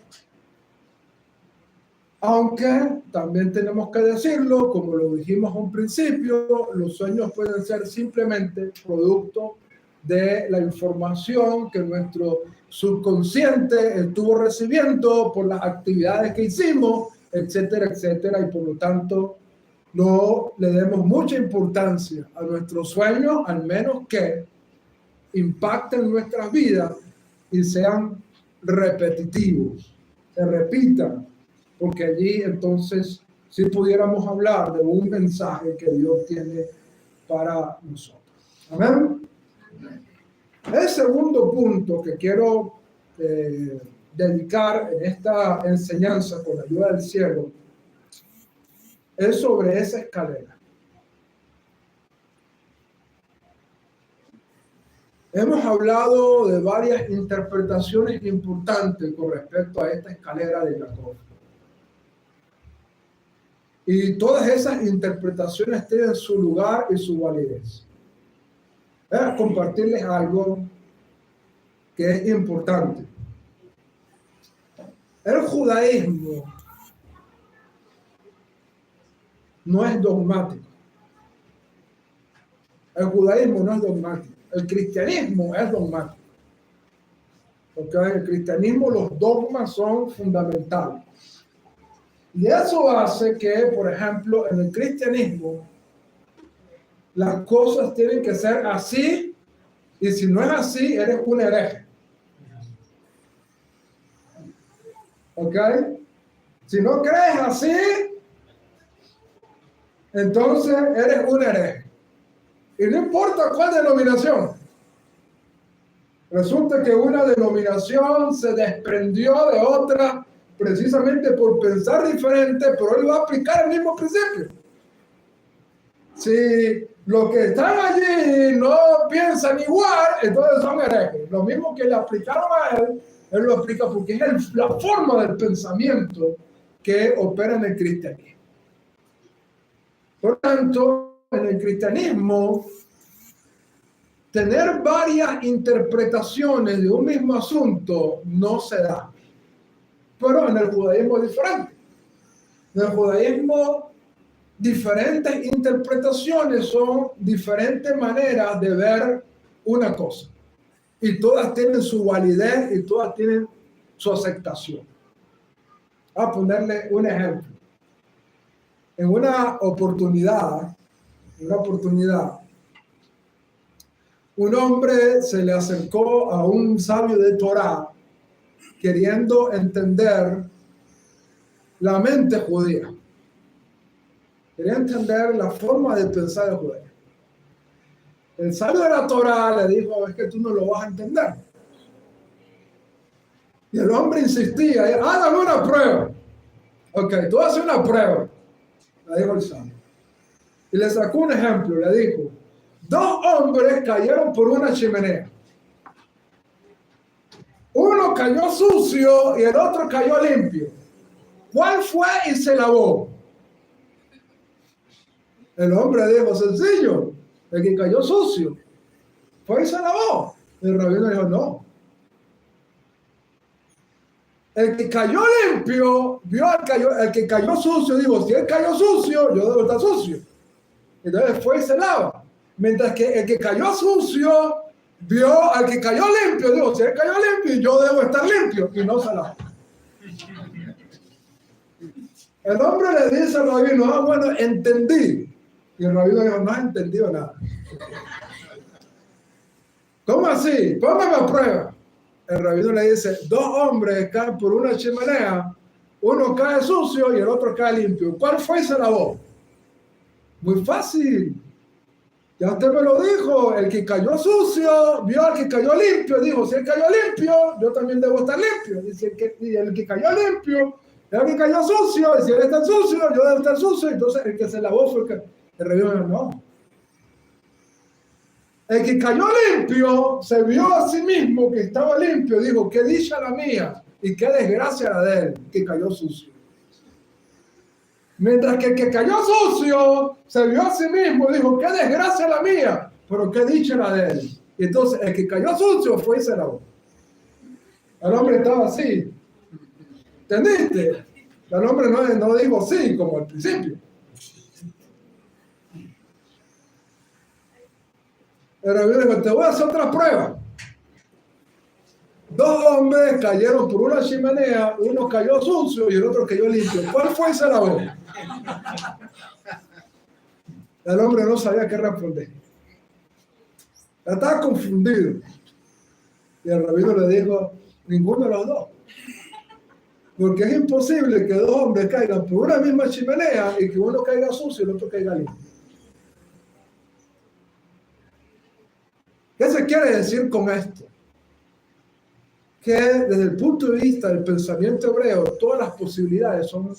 Aunque también tenemos que decirlo, como lo dijimos a un principio, los sueños pueden ser simplemente producto de la información que nuestro subconsciente estuvo recibiendo por las actividades que hicimos, etcétera, etcétera, y por lo tanto no le demos mucha importancia a nuestros sueños, al menos que impacten nuestras vidas y sean repetitivos, se repitan, porque allí entonces sí pudiéramos hablar de un mensaje que Dios tiene para nosotros. Amén. El segundo punto que quiero dedicar en esta enseñanza con la ayuda del cielo es sobre esa escalera. Hemos hablado de varias interpretaciones importantes con respecto a esta escalera de Jacob. Y todas esas interpretaciones tienen su lugar y su validez. Voy a compartirles algo que es importante. El judaísmo no es dogmático. El judaísmo no es dogmático. El cristianismo es dogmático. Porque en el cristianismo los dogmas son fundamentales. Y eso hace que, por ejemplo, en el cristianismo, las cosas tienen que ser así, y si no es así, eres un hereje. ¿Ok? Si no crees así, entonces eres un hereje. Y no importa cuál denominación. Resulta que una denominación se desprendió de otra precisamente por pensar diferente, pero él va a aplicar el mismo principio. Si los que están allí no piensan igual, entonces son herejes. Lo mismo que le aplicaron a él, él lo aplica porque es la forma del pensamiento que opera en el cristianismo. Por tanto, en el cristianismo, tener varias interpretaciones de un mismo asunto no se da. Pero en el judaísmo es diferente. En el judaísmo, diferentes interpretaciones son diferentes maneras de ver una cosa. Y todas tienen su validez y todas tienen su aceptación. Voy a ponerle un ejemplo. En una oportunidad, un hombre se le acercó a un sabio de Torá queriendo entender la mente judía. Quería entender la forma de pensar de judía. El sabio de la Torá le dijo, es que tú no lo vas a entender. Y el hombre insistía, hágame una prueba. Ok, tú haces una prueba, le dijo el sabio. Y le sacó un ejemplo, le dijo, 2 hombres cayeron por una chimenea. Uno cayó sucio y el otro cayó limpio. ¿Cuál fue y se lavó? El hombre dijo, sencillo, el que cayó sucio fue y se lavó. El rabino dijo, no. El que cayó limpio vio el que cayó sucio, digo, si él cayó sucio, yo debo estar sucio. Entonces fue y se lava. Mientras que el que cayó sucio vio al que cayó limpio, digo, si él cayó limpio, yo debo estar limpio, y no se lava. El hombre le dice al rabino, bueno, entendí. Y el rabino dijo, no has entendido nada. ¿Cómo así? Póngame a prueba. El rabino le dice, 2 hombres caen por una chimenea, uno cae sucio y el otro cae limpio. ¿Cuál fue y se lavó? Muy fácil. Ya usted me lo dijo, el que cayó sucio vio al que cayó limpio, dijo, si él cayó limpio, yo también debo estar limpio. Y el que cayó limpio, el que cayó sucio, y si él está sucio, yo debo estar sucio. Entonces el que se lavó fue el rabino dijo, no. El que cayó limpio se vio a sí mismo que estaba limpio, dijo, qué dicha la mía y qué desgracia la de él, que cayó sucio. Mientras que el que cayó sucio se vio a sí mismo y dijo, qué desgracia la mía, pero qué dicha la de él. Y entonces el que cayó sucio fue y se lavó. El hombre estaba así. ¿Entendiste? El hombre no dijo sí, como al principio. El rabino dijo, te voy a hacer otra prueba. Dos hombres cayeron por una chimenea, uno cayó sucio y el otro cayó limpio. ¿Cuál fue y se lavó? El hombre no sabía qué responder. Estaba confundido. Y el rabino le dijo, ninguno de los dos. Porque es imposible que dos hombres caigan por una misma chimenea y que uno caiga sucio y el otro caiga limpio. ¿Qué se quiere decir con esto? Que desde el punto de vista del pensamiento hebreo, todas las posibilidades son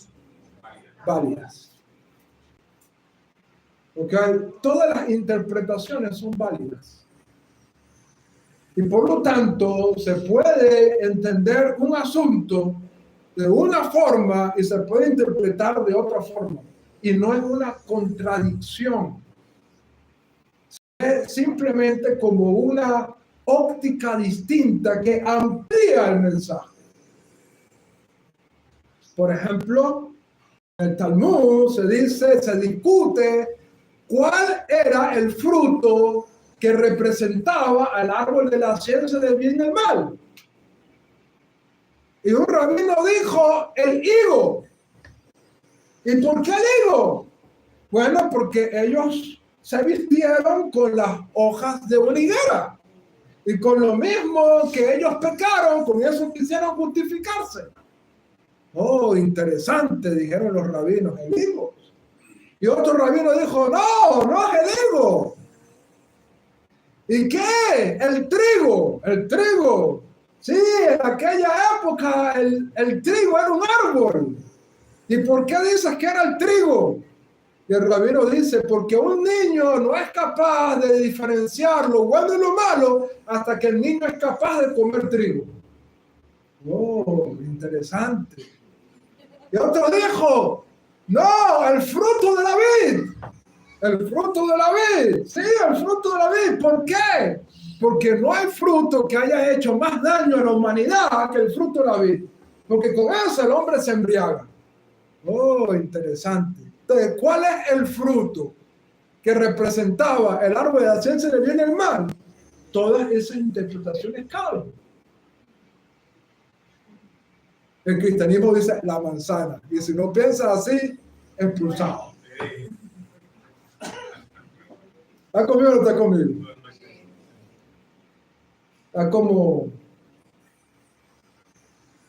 válidas. ¿Ok? Todas las interpretaciones son válidas. Y por lo tanto, se puede entender un asunto de una forma y se puede interpretar de otra forma. Y no es una contradicción. Es simplemente como una óptica distinta que amplía el mensaje. Por ejemplo, en el Talmud se discute cuál era el fruto que representaba al árbol de la ciencia del bien y el mal. Y un rabino dijo, el higo. ¿Y por qué el higo? Bueno, porque ellos se vistieron con las hojas de una higuera. Y con lo mismo que ellos pecaron, con eso quisieron justificarse. Oh, interesante, dijeron los rabinos, el higo. Y otro rabino dijo, no es el higo. ¿Y qué? El trigo. Sí, en aquella época el trigo era un árbol. ¿Y por qué dices que era el trigo? Y el rabino dice, porque un niño no es capaz de diferenciar lo bueno y lo malo hasta que el niño es capaz de comer trigo. Oh, interesante. Y otro dijo, no, el fruto de la vid. El fruto de la vid. Sí, el fruto de la vid. ¿Por qué? Porque no hay fruto que haya hecho más daño a la humanidad que el fruto de la vid. Porque con eso el hombre se embriaga. Oh, interesante. Entonces, ¿cuál es el fruto que representaba el árbol de la ciencia del bien y el mal? Todas esas interpretaciones caben. El cristianismo dice la manzana. Y si no piensas así, expulsado. ¿Está conmigo o no está conmigo? Está como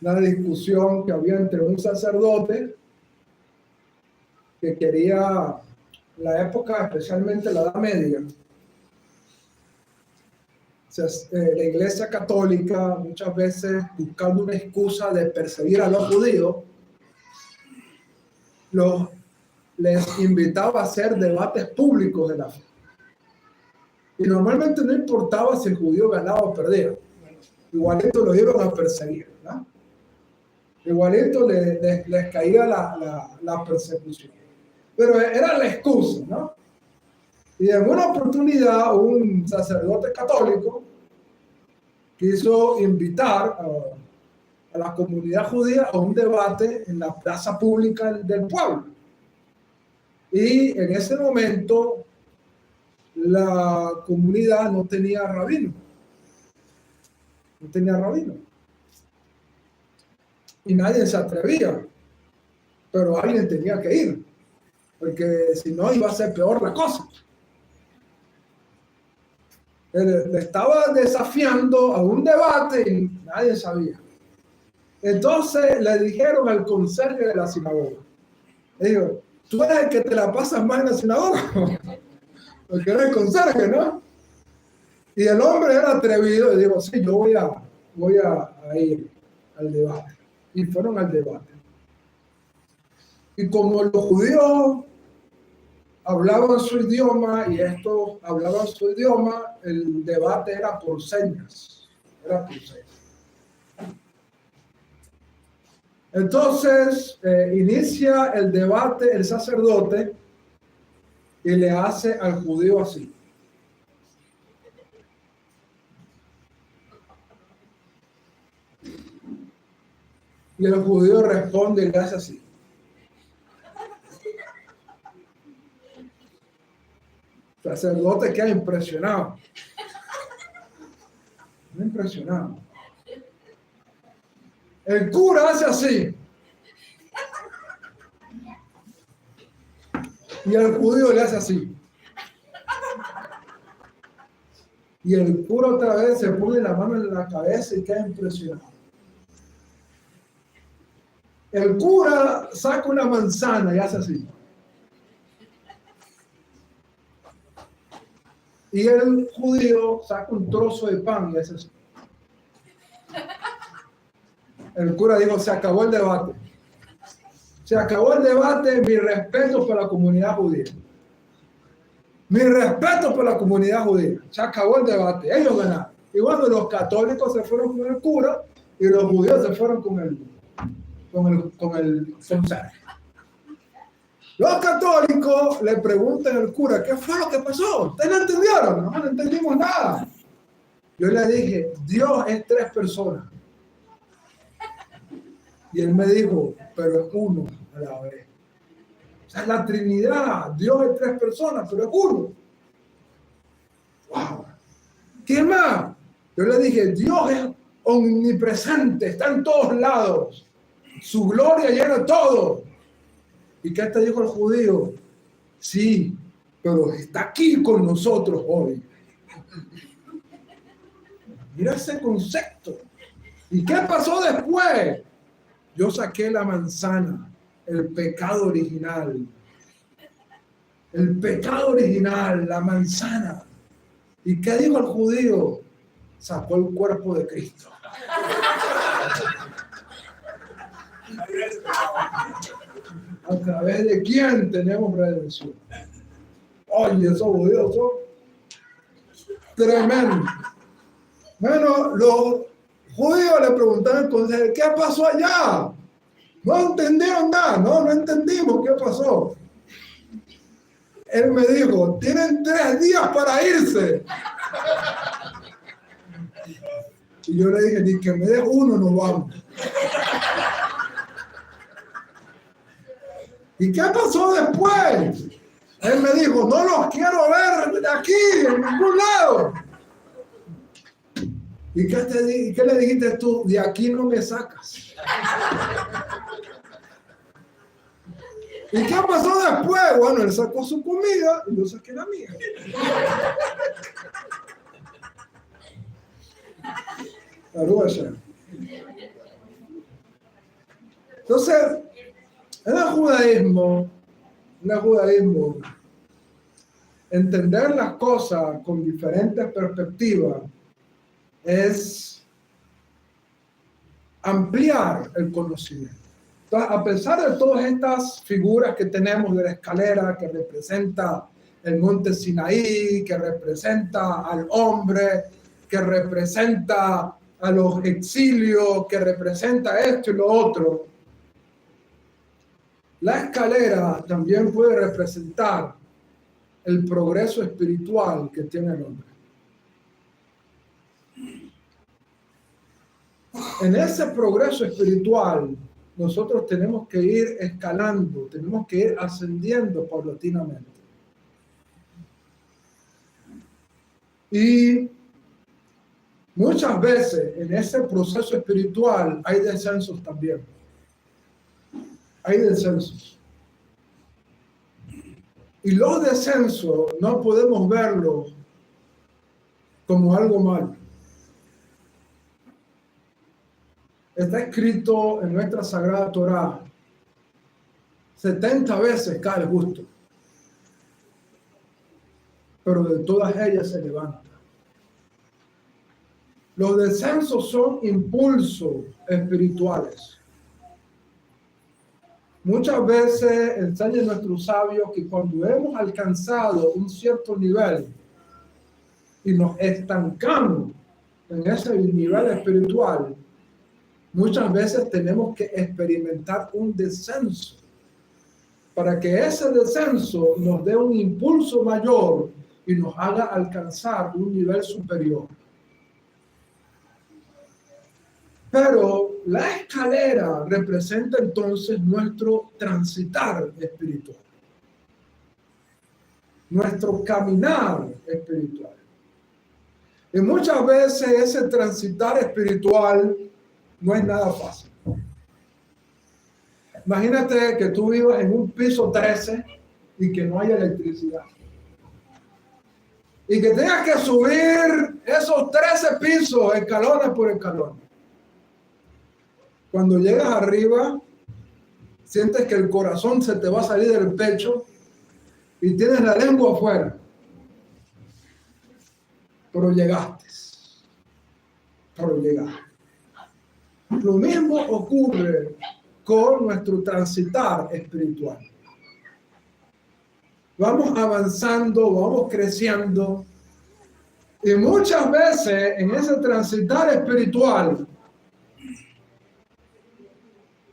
la discusión que había entre un sacerdote que quería la época, especialmente la Edad Media. La Iglesia Católica, muchas veces buscando una excusa de perseguir a los judíos, les invitaba a hacer debates públicos de la fe. Y normalmente no importaba si el judío ganaba o perdía. Igualito lo iban a perseguir, ¿verdad? Igualito les caía la persecución. Pero era la excusa, ¿no? Y en una oportunidad un sacerdote católico quiso invitar a la comunidad judía a un debate en la plaza pública del pueblo. Y en ese momento la comunidad no tenía rabino. No tenía rabino. Y nadie se atrevía. Pero alguien tenía que ir. Porque si no iba a ser peor la cosa. Le estaba desafiando a un debate y nadie sabía. Entonces le dijeron al conserje de la sinagoga. Le digo, tú eres el que te la pasas más en la sinagoga. Porque eres el conserje, ¿no? Y el hombre era atrevido y dijo, sí, yo voy a ir al debate. Y fueron al debate. Y como los judíos hablaban su idioma y estos hablaban su idioma, el debate era por señas. Era por señas. Entonces inicia el debate el sacerdote y le hace al judío así. Y el judío responde y le hace así. El sacerdote queda impresionado. Impresionado. El cura hace así. Y el judío le hace así. Y el cura otra vez se pone la mano en la cabeza y queda impresionado. El cura saca una manzana y hace así. Y el judío saca un trozo de pan y hace así. El cura dijo, se acabó el debate. Se acabó el debate, mi respeto por la comunidad judía. Mi respeto por la comunidad judía. Se acabó el debate, ellos ganaron. Y bueno, los católicos se fueron con el cura y los judíos se fueron con el funcionario. Los católicos le preguntan al cura, ¿qué fue lo que pasó? ¿Ustedes no entendieron? No entendimos nada. Yo le dije, Dios es 3 personas. Y él me dijo, pero es uno a la vez. O sea, la Trinidad, Dios es 3 personas, pero es uno. ¡Wow! ¿Quién más? Yo le dije, Dios es omnipresente, está en todos lados. Su gloria llena todo. ¿Y qué te dijo el judío? Sí, pero está aquí con nosotros hoy. Mira ese concepto. ¿Y qué pasó después? Yo saqué la manzana, el pecado original. El pecado original, la manzana. ¿Y qué dijo el judío? Sacó el cuerpo de Cristo. ¿A través de quién tenemos redención? Oye, esos judíos son tremendos. Bueno, los judíos le preguntaron entonces, ¿qué pasó allá? No entendieron nada, no entendimos qué pasó. Él me dijo, tienen 3 días para irse. Y yo le dije, ni que me des uno, nos vamos. ¿Y qué pasó después? Él me dijo, no los quiero ver de aquí, en ningún lado. ¿Y qué le dijiste tú? De aquí no me sacas. ¿Y qué pasó después? Bueno, él sacó su comida y yo saqué la mía. Entonces, en el judaísmo, entender las cosas con diferentes perspectivas es ampliar el conocimiento. Entonces, a pesar de todas estas figuras que tenemos de la escalera, que representa el monte Sinaí, que representa al hombre, que representa a los exilios, que representa esto y lo otro, la escalera también puede representar el progreso espiritual que tiene el hombre. En ese progreso espiritual, nosotros tenemos que ir escalando, tenemos que ir ascendiendo paulatinamente. Y muchas veces en ese proceso espiritual hay descensos también. Hay descensos. Y los descensos no podemos verlos como algo malo. Está escrito en nuestra Sagrada Torá, 70 veces cae el justo, pero de todas ellas se levanta. Los descensos son impulsos espirituales. Muchas veces enseñan nuestros sabios que cuando hemos alcanzado un cierto nivel y nos estancamos en ese nivel espiritual, muchas veces tenemos que experimentar un descenso para que ese descenso nos dé un impulso mayor y nos haga alcanzar un nivel superior. Pero la escalera representa entonces nuestro transitar espiritual, nuestro caminar espiritual. Y muchas veces ese transitar espiritual no es nada fácil. Imagínate que tú vivas en un piso 13 y que no haya electricidad. Y que tengas que subir esos 13 pisos, escalones por escalones. Cuando llegas arriba, sientes que el corazón se te va a salir del pecho y tienes la lengua afuera. Pero llegaste. Lo mismo ocurre con nuestro transitar espiritual. Vamos avanzando, vamos creciendo, y muchas veces en ese transitar espiritual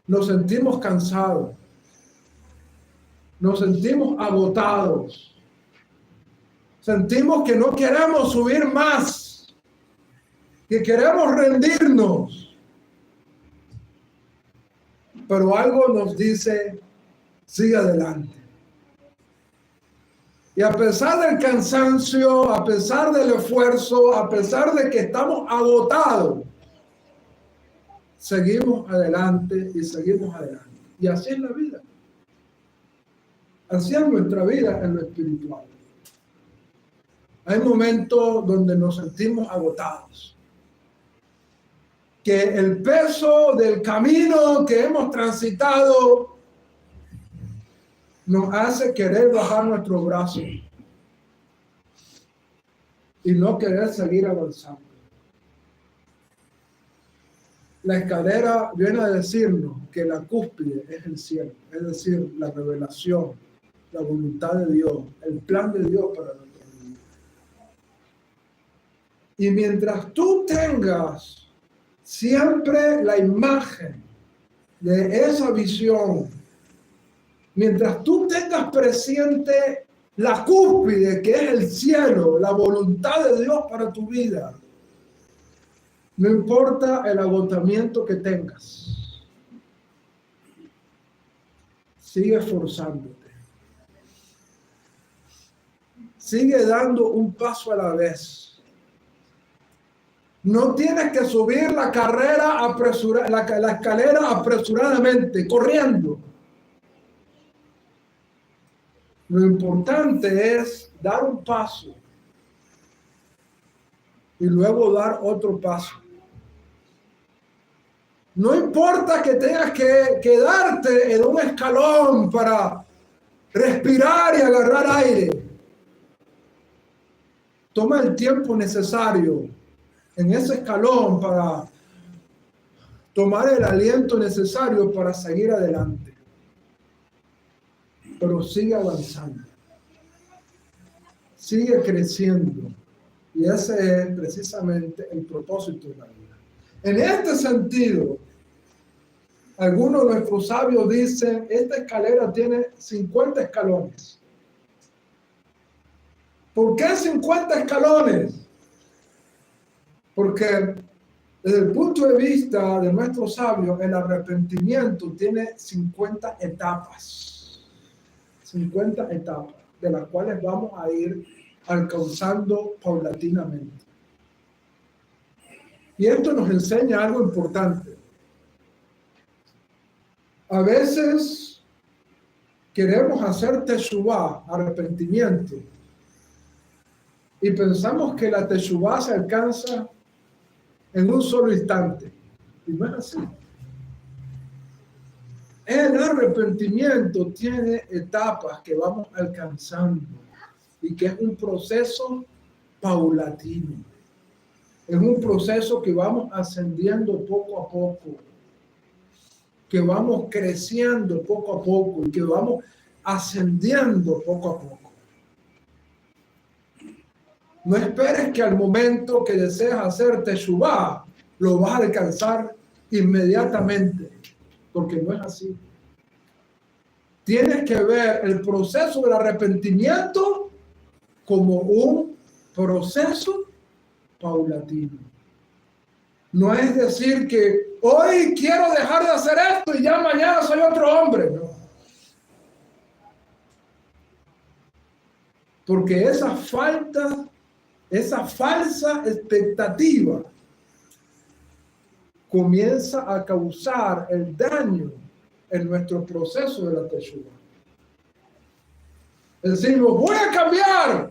nos sentimos cansados, nos sentimos agotados, sentimos que no queremos subir más, que queremos rendirnos. Pero algo nos dice, sigue adelante. Y a pesar del cansancio, a pesar del esfuerzo, a pesar de que estamos agotados, seguimos adelante y seguimos adelante. Y así es la vida. Así es nuestra vida en lo espiritual. Hay momentos donde nos sentimos agotados. Que el peso del camino que hemos transitado nos hace querer bajar nuestros brazos y no querer seguir avanzando. La escalera viene a decirnos que la cúspide es el cielo, es decir, la revelación, la voluntad de Dios, el plan de Dios para nuestra vida. Y mientras tú tengas siempre la imagen de esa visión, mientras tú tengas presente la cúspide que es el cielo, la voluntad de Dios para tu vida, no importa el agotamiento que tengas, sigue esforzándote, sigue dando un paso a la vez. No tienes que subir la escalera apresuradamente, corriendo. Lo importante es dar un paso y luego dar otro paso. No importa que tengas que quedarte en un escalón para respirar y agarrar aire. Toma el tiempo necesario en ese escalón para tomar el aliento necesario para seguir adelante. Pero sigue avanzando. Sigue creciendo. Y ese es precisamente el propósito de la vida. En este sentido, algunos de nuestros sabios dicen, esta escalera tiene 50 escalones. ¿Por qué 50 escalones? Porque desde el punto de vista de nuestros sabios, el arrepentimiento tiene 50 etapas. 50 etapas, de las cuales vamos a ir alcanzando paulatinamente. Y esto nos enseña algo importante. A veces queremos hacer teshuvá, arrepentimiento, y pensamos que la teshuvá se alcanza en un solo instante. Y no es así. El arrepentimiento tiene etapas que vamos alcanzando y que es un proceso paulatino. Es un proceso que vamos ascendiendo poco a poco, que vamos creciendo poco a poco y que vamos ascendiendo poco a poco. No esperes que al momento que deseas hacer teshuvá lo vas a alcanzar inmediatamente, porque no es así. Tienes que ver el proceso del arrepentimiento como un proceso paulatino. No es decir que hoy quiero dejar de hacer esto y ya mañana soy otro hombre. No. Porque esa falsa expectativa comienza a causar el daño en nuestro proceso de la teshuva. Decimos, voy a cambiar.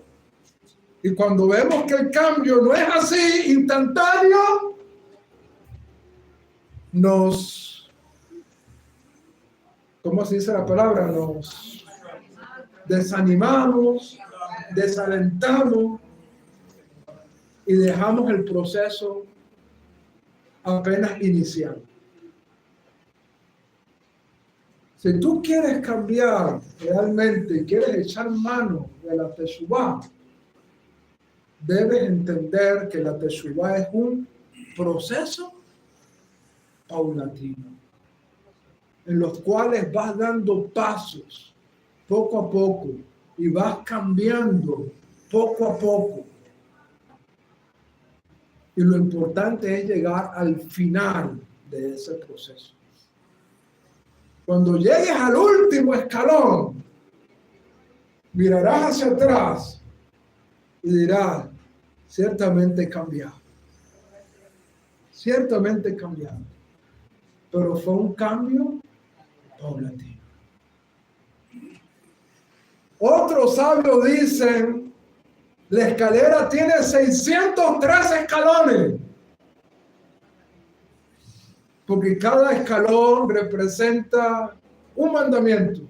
Y cuando vemos que el cambio no es así, instantáneo, ¿cómo se dice la palabra? Nos desanimamos, desalentamos y dejamos el proceso apenas inicial. Si tú quieres cambiar realmente, quieres echar mano de la teshuvá, debes entender que la teshuvá es un proceso paulatino, en los cuales vas dando pasos poco a poco y vas cambiando poco a poco. Y lo importante es llegar al final de ese proceso. Cuando llegues al último escalón, mirarás hacia atrás y dirás, ciertamente he cambiado. Ciertamente he cambiado. Pero fue un cambio paulatino. Otros sabios dicen, la escalera tiene 603 escalones. Porque cada escalón representa un mandamiento.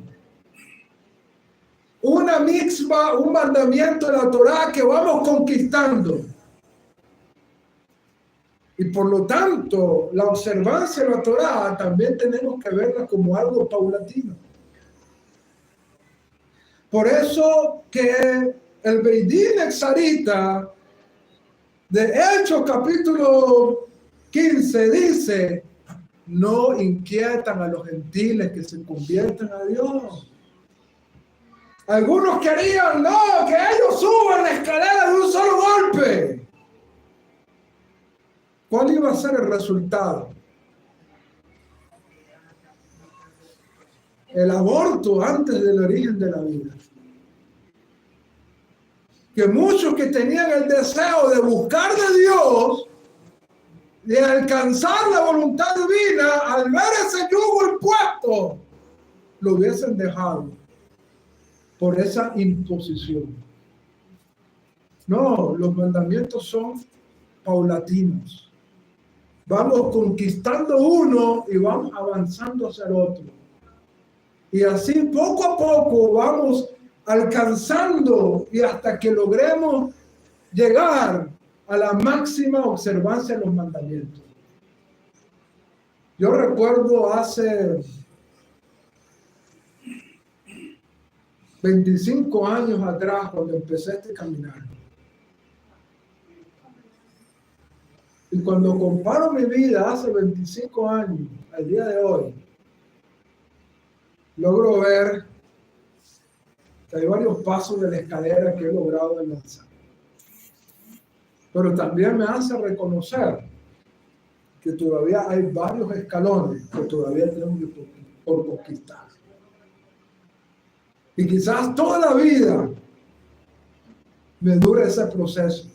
Una mitzvah, un mandamiento de la Torá que vamos conquistando. Y por lo tanto, la observancia de la Torá también tenemos que verla como algo paulatino. Por eso que el Beidín Exarita de Hechos capítulo 15 dice, no inquietan a los gentiles que se convierten a Dios. Algunos querían, que ellos suban la escalera de un solo golpe. ¿Cuál iba a ser el resultado? El aborto antes del origen de la vida. Que muchos que tenían el deseo de buscar de Dios, de alcanzar la voluntad divina, al ver ese yugo impuesto, lo hubiesen dejado por esa imposición. No, los mandamientos son paulatinos. Vamos conquistando uno y vamos avanzando hacia el otro. Y así poco a poco vamos alcanzando y hasta que logremos llegar a la máxima observancia de los mandamientos. Yo recuerdo hace 25 años atrás, cuando empecé este caminar. Y cuando comparo mi vida hace 25 años al día de hoy, logro ver que hay varios pasos de la escalera que he logrado alcanzar. Pero también me hace reconocer que todavía hay varios escalones que todavía tenemos por conquistar. Y quizás toda la vida me dure ese proceso,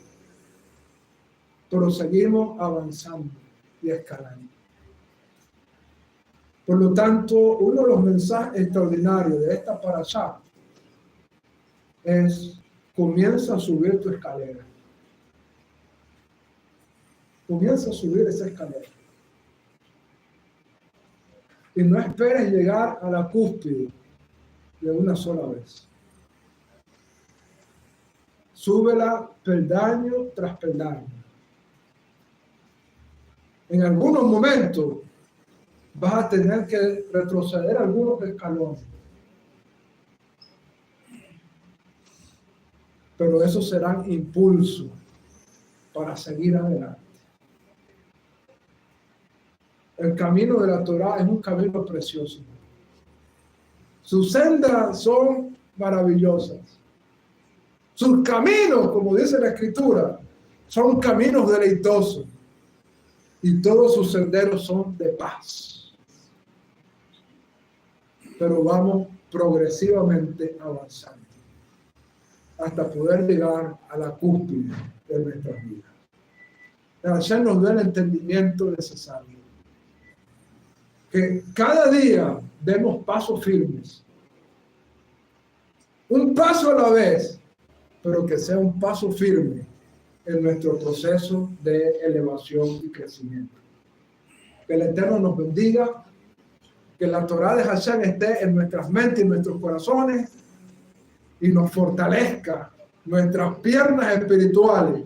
pero seguimos avanzando y escalando. Por lo tanto, uno de los mensajes extraordinarios de esta parashá es: comienza a subir tu escalera. Comienza a subir esa escalera. Y no esperes llegar a la cúspide de una sola vez. Súbela peldaño tras peldaño. En algunos momentos vas a tener que retroceder algunos escalones. Pero esos serán impulsos para seguir adelante. El camino de la Torá es un camino precioso. Sus sendas son maravillosas. Sus caminos, como dice la Escritura, son caminos deleitosos. Y todos sus senderos son de paz. Pero vamos progresivamente avanzando hasta poder llegar a la cúspide de nuestras vidas. Hashem nos da el entendimiento necesario. Que cada día demos pasos firmes. Un paso a la vez, pero que sea un paso firme en nuestro proceso de elevación y crecimiento. Que el Eterno nos bendiga, que la Torá de Hashem esté en nuestras mentes y en nuestros corazones y nos fortalezca nuestras piernas espirituales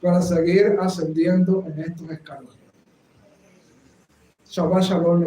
para seguir ascendiendo en estos escalones. Shabbat Shalom.